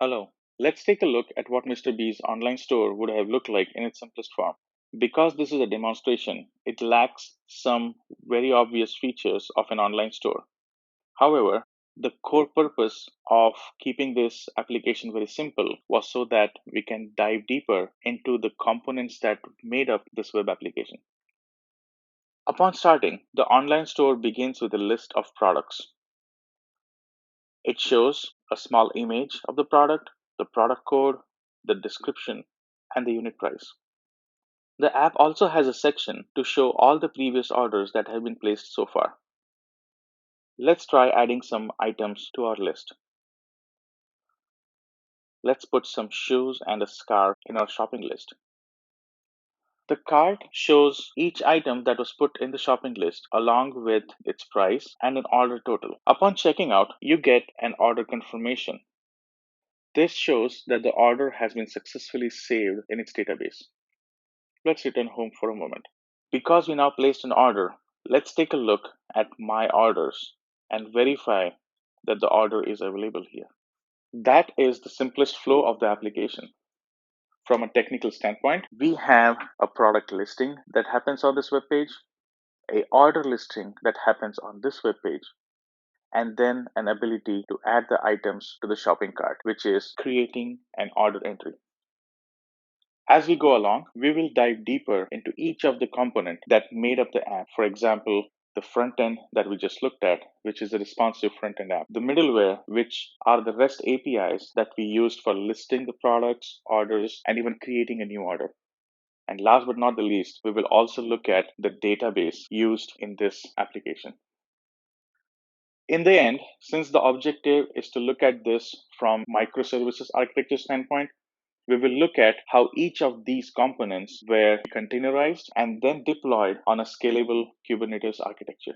Hello, let's take a look at what Mr. B's online store would have looked like in its simplest form. Because this is a demonstration, it lacks some very obvious features of an online store. However, the core purpose of keeping this application very simple was so that we can dive deeper into the components that made up this web application. Upon starting, the online store begins with a list of products. It shows a small image of the product code, the description, and the unit price. The app also has a section to show all the previous orders that have been placed so far. Let's try adding some items to our list. Let's put some shoes and a scarf in our shopping list. The cart shows each item that was put in the shopping list along with its price and an order total. Upon checking out, you get an order confirmation. This shows that the order has been successfully saved in its database. Let's return home for a moment. Because we now placed an order, let's take a look at My Orders and verify that the order is available here. That is the simplest flow of the application. From a technical standpoint, we have a product listing that happens on this web page, a order listing that happens on this web page, and then an ability to add the items to the shopping cart, which is creating an order entry. As we go along, we will dive deeper into each of the components that made up the app. For example, the front end that we just looked at, which is a responsive front end app, the middleware, which are the REST APIs that we used for listing the products, orders, and even creating a new order. And last but not the least, we will also look at the database used in this application. In the end, since the objective is to look at this from microservices architecture standpoint, we will look at how each of these components were containerized and then deployed on a scalable Kubernetes architecture.